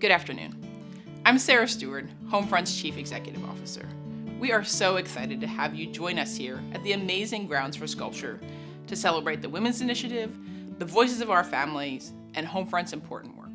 Good afternoon. I'm Sarah Stewart, Homefront's Chief Executive Officer. We are so excited to have you join us here at the amazing Grounds for Sculpture to celebrate the Women's Initiative, the voices of our families, and Homefront's important work.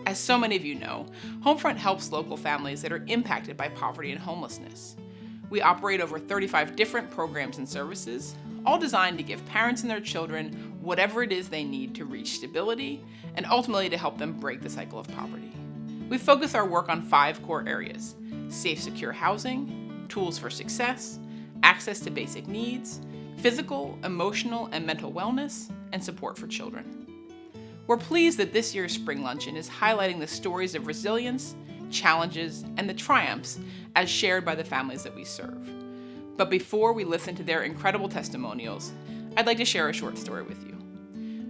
As so many of you know, Homefront helps local families that are impacted by poverty and homelessness. We operate over 35 different programs and services, all designed to give parents and their children whatever it is they need to reach stability and ultimately to help them break the cycle of poverty. We focus our work on 5 core areas: safe, secure housing, tools for success, access to basic needs, physical, emotional, and mental wellness, and support for children. We're pleased that this year's Spring Luncheon is highlighting the stories of resilience, challenges, and the triumphs as shared by the families that we serve. But before we listen to their incredible testimonials, I'd like to share a short story with you.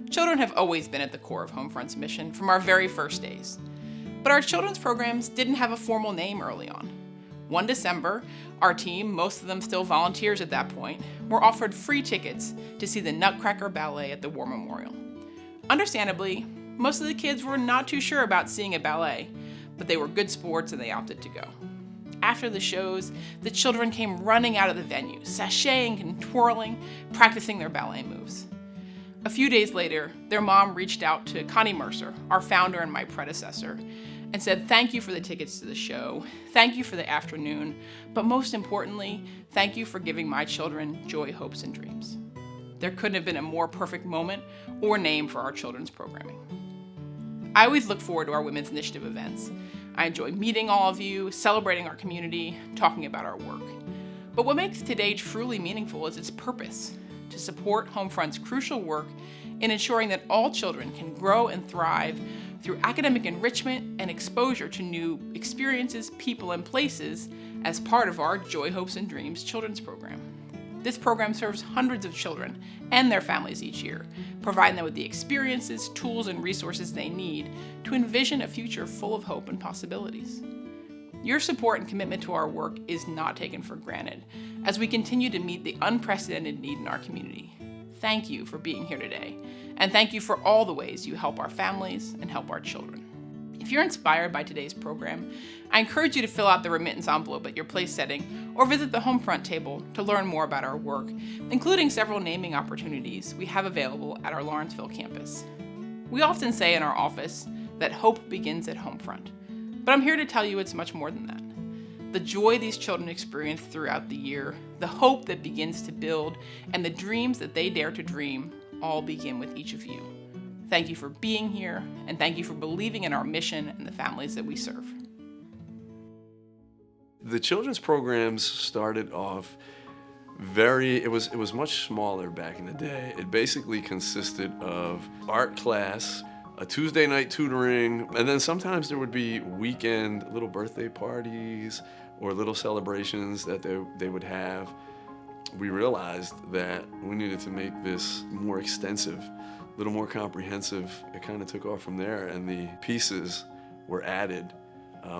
Children have always been at the core of Homefront's mission from our very first days. But our children's programs didn't have a formal name early on. One December, our team, most of them still volunteers at that point, were offered free tickets to see the Nutcracker Ballet at the War Memorial. Understandably, most of the kids were not too sure about seeing a ballet, but they were good sports and they opted to go. After the shows, the children came running out of the venue, sashaying and twirling, practicing their ballet moves. A few days later, their mom reached out to Connie Mercer, our founder and my predecessor, and said, "Thank you for the tickets to the show, thank you for the afternoon, but most importantly, thank you for giving my children joy, hopes, and dreams." There couldn't have been a more perfect moment or name for our children's programming. I always look forward to our Women's Initiative events. I enjoy meeting all of you, celebrating our community, talking about our work. But what makes today truly meaningful is its purpose: to support Homefront's crucial work in ensuring that all children can grow and thrive through academic enrichment and exposure to new experiences, people, and places as part of our Joy, Hopes, and Dreams children's program. This program serves hundreds of children and their families each year, providing them with the experiences, tools, and resources they need to envision a future full of hope and possibilities. Your support and commitment to our work is not taken for granted as we continue to meet the unprecedented need in our community. Thank you for being here today, and thank you for all the ways you help our families and help our children. If you're inspired by today's program, I encourage you to fill out the remittance envelope at your place setting or visit the Homefront table to learn more about our work, including several naming opportunities we have available at our Lawrenceville campus. We often say in our office that hope begins at Homefront, but I'm here to tell you it's much more than that. The joy these children experience throughout the year, the hope that begins to build, and the dreams that they dare to dream all begin with each of you. Thank you for being here, and thank you for believing in our mission and the families that we serve. The children's programs started off it was much smaller back in the day. It basically consisted of art class, a Tuesday night tutoring, and then sometimes there would be weekend little birthday parties or little celebrations that they would have. We realized that we needed to make this more extensive, a little more comprehensive. It kind of took off from there, and the pieces were added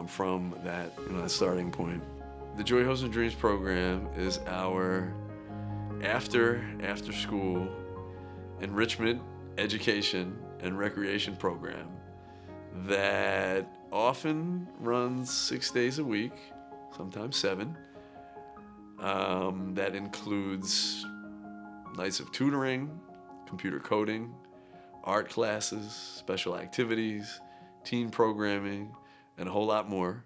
from that, that starting point. The Joy, Hopes, and Dreams program is our after school enrichment, education, and recreation program that often runs 6 days a week, sometimes 7. That includes nights of tutoring, computer coding, art classes, special activities, teen programming, and a whole lot more.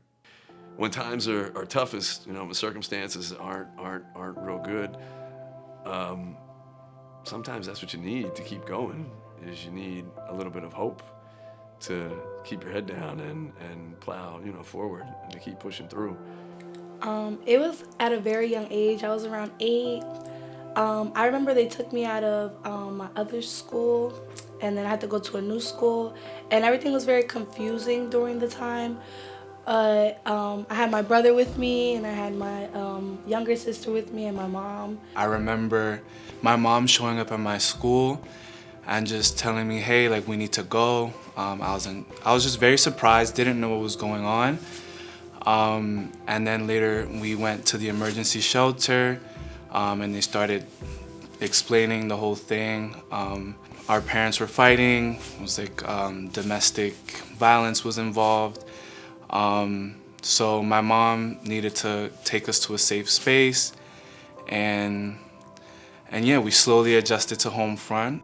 When times are toughest, when circumstances aren't real good, sometimes that's what you need to keep going. Is you need a little bit of hope to keep your head down and plow, forward and to keep pushing through. It was at a very young age. I was around 8. I remember they took me out of my other school, and then I had to go to a new school, and everything was very confusing during the time. I had my brother with me, and I had my younger sister with me, and my mom. I remember my mom showing up at my school and just telling me, "Hey, we need to go." I was just very surprised, didn't know what was going on. And then later we went to the emergency shelter, and they started explaining the whole thing. Our parents were fighting. It was domestic violence was involved. So my mom needed to take us to a safe space, and yeah, we slowly adjusted to home front.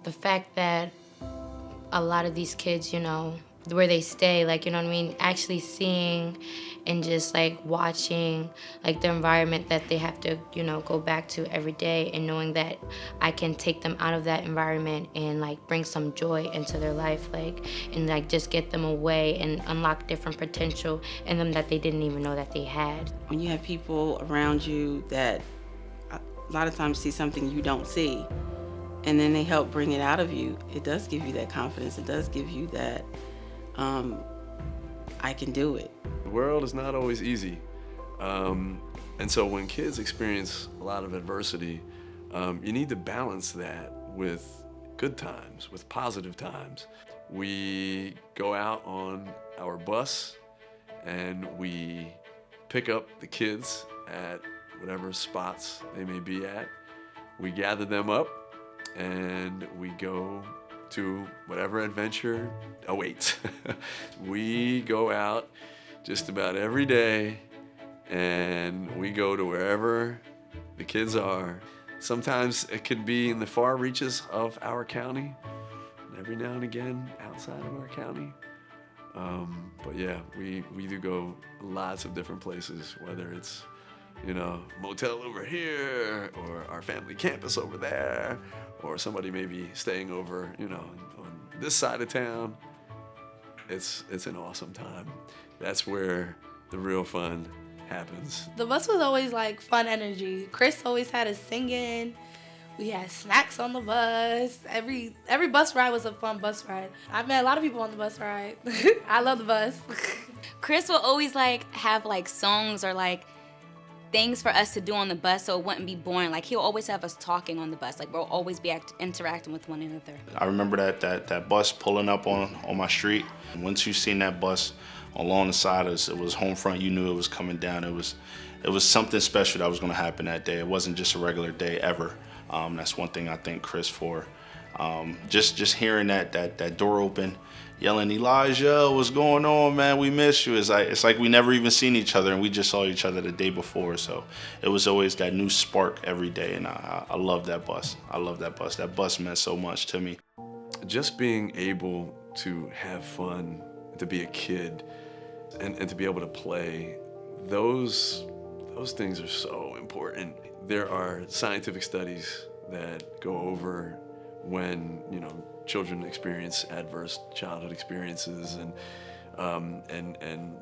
The fact that a lot of these kids, where they stay, like, you know what I mean, actually seeing and just like watching like the environment that they have to, go back to every day, and knowing that I can take them out of that environment and like bring some joy into their life, like, and like just get them away and unlock different potential in them that they didn't even know that they had. When you have people around you that a lot of times see something you don't see, and then they help bring it out of you, it does give you that confidence. It does give you that, I can do it. The world is not always easy. And so when kids experience a lot of adversity, you need to balance that with good times, with positive times. We go out on our bus and we pick up the kids at whatever spots they may be at. We gather them up and we go to whatever adventure awaits. We go out just about every day and we go to wherever the kids are. Sometimes it could be in the far reaches of our county, and every now and again outside of our county. But yeah, we do go lots of different places, whether it's motel over here, or our family campus over there, or somebody may be staying over, on this side of town. It's an awesome time. That's where the real fun happens. The bus was always like fun energy. Chris always had us singing. We had snacks on the bus. Every bus ride was a fun bus ride. I've met a lot of people on the bus ride. I love the bus. Chris will always have songs or things for us to do on the bus, so it wouldn't be boring. He'll always have us talking on the bus. We'll always be interacting with one another. I remember that bus pulling up on my street. Once you seen that bus along the side of us, it was home front. You knew it was coming down. It was something special that was going to happen that day. It wasn't just a regular day ever. That's one thing I thank Chris for. Just hearing that door open, yelling, "Elijah, what's going on, man? We miss you." It's like we never even seen each other, and we just saw each other the day before. So it was always that new spark every day, and I love that bus. I love that bus. That bus meant so much to me. Just being able to have fun, to be a kid, and to be able to play, those things are so important. There are scientific studies that go over when children experience adverse childhood experiences and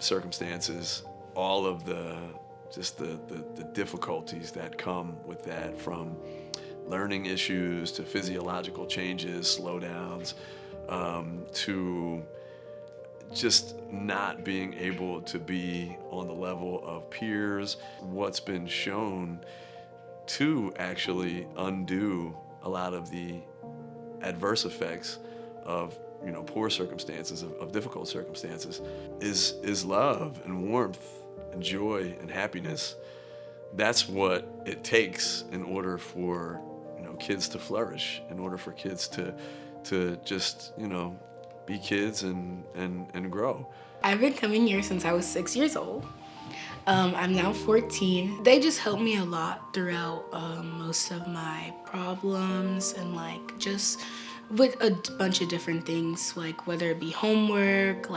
circumstances, all of the difficulties that come with that, from learning issues to physiological changes, slowdowns, to just not being able to be on the level of peers. What's been shown to actually undo a lot of the adverse effects of poor circumstances, of difficult circumstances, is love and warmth and joy and happiness. That's what it takes in order for kids to flourish, in order for kids to just be kids and grow. I've been coming here since I was 6 years old. I'm now 14. They just helped me a lot throughout most of my problems, and just with a bunch of different things, whether it be homework,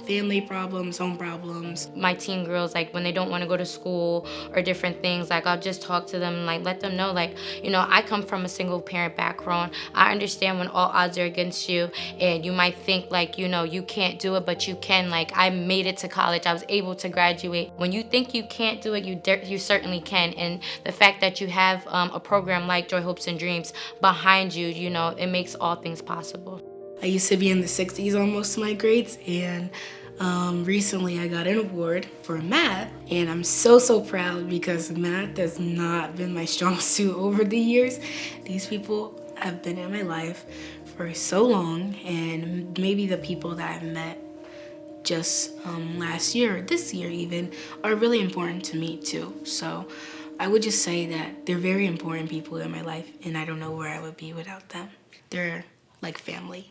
family problems, home problems. My teen girls, when they don't want to go to school or different things, I'll just talk to them, let them know, I come from a single parent background. I understand when all odds are against you and you might think you can't do it, but you can. I made it to college. I was able to graduate. When you think you can't do it, you certainly can. And the fact that you have a program like Joy, Hopes, and Dreams behind you, it makes all things possible. I used to be in the 60s on most of my grades, and recently I got an award for math, and I'm so proud because math has not been my strong suit over the years. These people have been in my life for so long, and maybe the people that I've met just last year or this year even are really important to me too. So I would just say that they're very important people in my life, and I don't know where I would be without them. They're like family.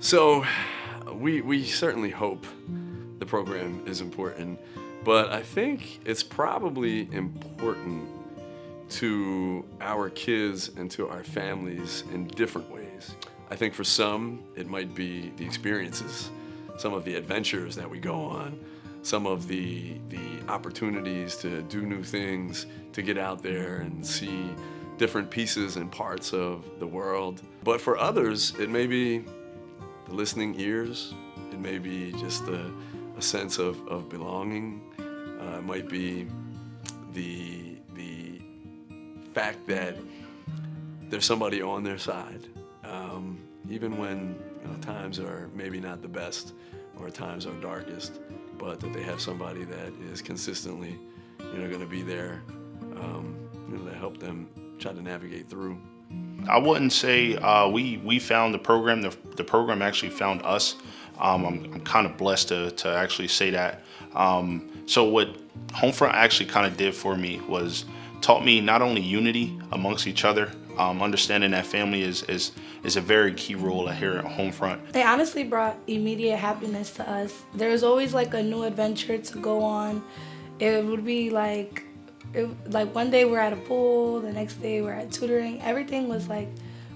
So we certainly hope the program is important, but I think it's probably important to our kids and to our families in different ways. I think for some, it might be the experiences, some of the adventures that we go on, some of the opportunities to do new things, to get out there and see different pieces and parts of the world. But for others, it may be the listening ears, it may be just a sense of belonging, it might be the fact that there's somebody on their side, even when times are maybe not the best or times are darkest, but that they have somebody that is consistently going to be there to help them try to navigate through. I wouldn't say we found the program. The program actually found us. I'm kind of blessed to actually say that. So what Homefront actually kind of did for me was taught me not only unity amongst each other, understanding that family is a very key role here at Homefront. They honestly brought immediate happiness to us. There was always like a new adventure to go on. It would be like one day we're at a pool, the next day we're at tutoring. Everything was like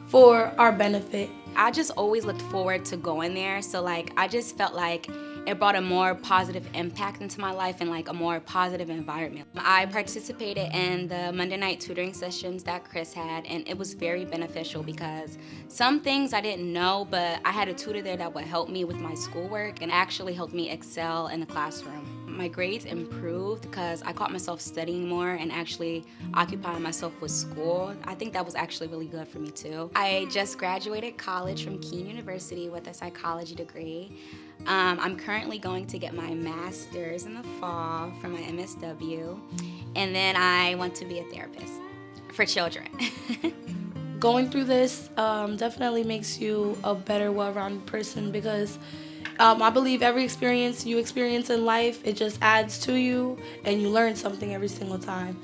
for our benefit. I just always looked forward to going there. So like I just felt like it brought a more positive impact into my life and like a more positive environment. I participated in the Monday night tutoring sessions that Chris had, and it was very beneficial because some things I didn't know, but I had a tutor there that would help me with my schoolwork and actually helped me excel in the classroom. My grades improved because I caught myself studying more and actually occupying myself with school. I think that was actually really good for me too. I just graduated college from Keene University with a psychology degree. I'm currently going to get my master's in the fall for my MSW, and then I want to be a therapist for children. Going through this definitely makes you a better, well-rounded person because I believe every experience you experience in life, it just adds to you and you learn something every single time.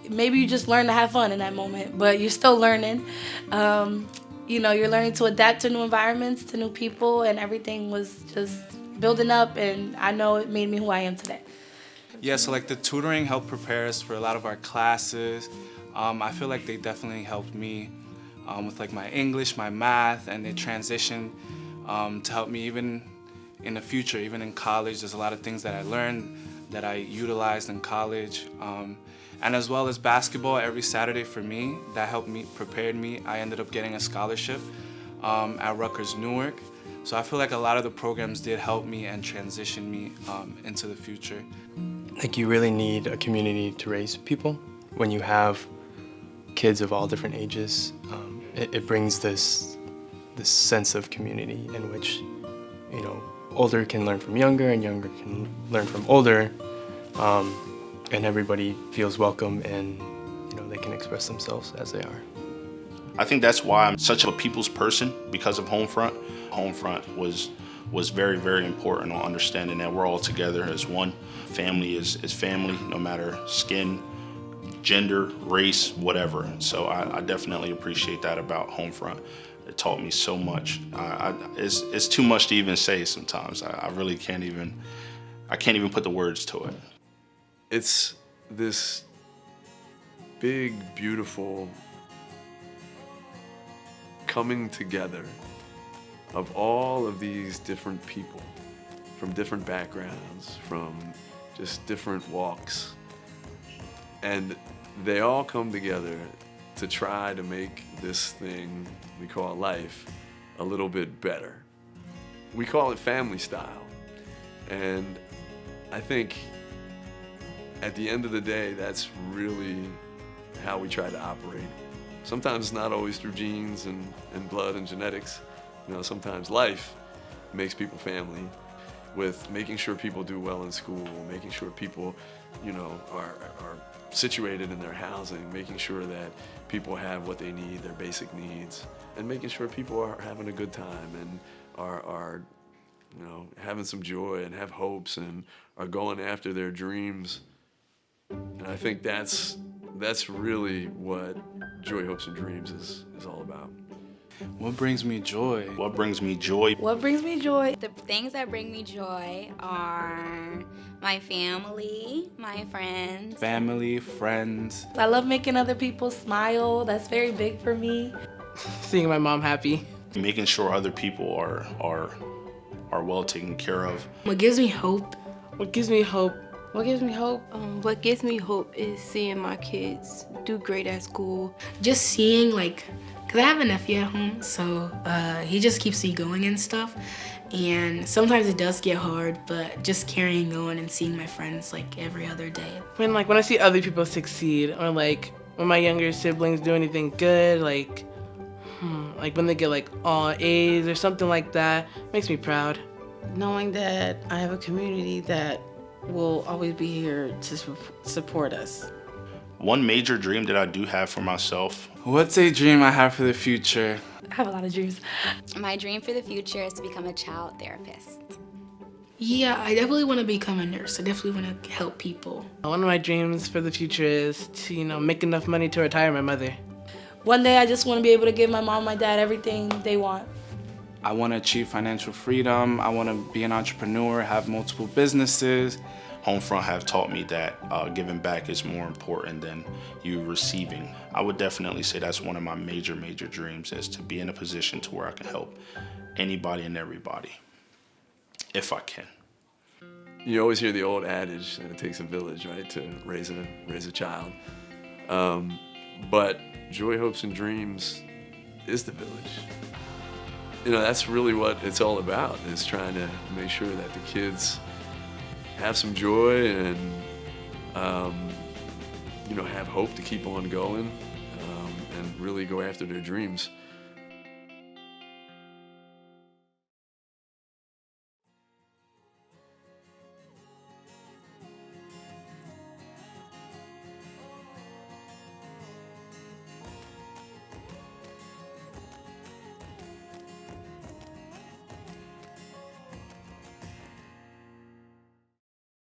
Maybe you just learn to have fun in that moment, but you're still learning. You're learning to adapt to new environments, to new people, and everything was just building up, and I know it made me who I am today. Yeah, so like the tutoring helped prepare us for a lot of our classes. I feel like they definitely helped me with like my English, my math, and they transitioned to help me even in the future, even in college. There's a lot of things that I learned that I utilized in college. And as well as basketball every Saturday for me, that helped me, prepared me. I ended up getting a scholarship at Rutgers Newark. So I feel like a lot of the programs did help me and transition me into the future. Like you really need a community to raise people. When you have kids of all different ages, it brings this sense of community in which, older can learn from younger and younger can learn from older. And everybody feels welcome and they can express themselves as they are. I think that's why I'm such a people's person, because of Homefront. Homefront was very, very important on understanding that we're all together as one. Family is family, no matter skin, gender, race, whatever. So I definitely appreciate that about Homefront. It taught me so much. It's too much to even say sometimes. I really can't even put the words to it. It's this big, beautiful coming together of all of these different people from different backgrounds, from just different walks. And they all come together to try to make this thing we call life a little bit better. We call it family style. And I think at the end of the day, that's really how we try to operate. Sometimes it's not always through genes and blood and genetics. Sometimes life makes people family, with making sure people do well in school, making sure people, are situated in their housing, making sure that people have what they need, their basic needs, and making sure people are having a good time and are having some joy and have hopes and are going after their dreams. And I think that's really what Joy, Hopes, and Dreams is all about. What brings me joy? What brings me joy? What brings me joy? The things that bring me joy are my family, my friends. Family, friends. I love making other people smile. That's very big for me. Seeing my mom happy. Making sure other people are well taken care of. What gives me hope? What gives me hope? What gives me hope? What gives me hope is seeing my kids do great at school. Just seeing, like, because I have a nephew at home, so he just keeps me going and stuff. And sometimes it does get hard, but just carrying on and seeing my friends, like, every other day. When I see other people succeed, or like when my younger siblings do anything good, like when they get like all A's or something like that, makes me proud. Knowing that I have a community that will always be here to support us. One major dream that I do have for myself. What's a dream I have for the future? I have a lot of dreams. My dream for the future is to become a child therapist. Yeah, I definitely want to become a nurse. I definitely want to help people. One of my dreams for the future is to, make enough money to retire my mother. One day I just want to be able to give my mom and my dad everything they want. I want to achieve financial freedom. I want to be an entrepreneur, have multiple businesses. Homefront have taught me that giving back is more important than you receiving. I would definitely say that's one of my major dreams, is to be in a position to where I can help anybody and everybody, if I can. You always hear the old adage that it takes a village, right, to raise a child. But Joy, Hopes, and Dreams is the village. That's really what it's all about, is trying to make sure that the kids have some joy and, have hope to keep on going and really go after their dreams.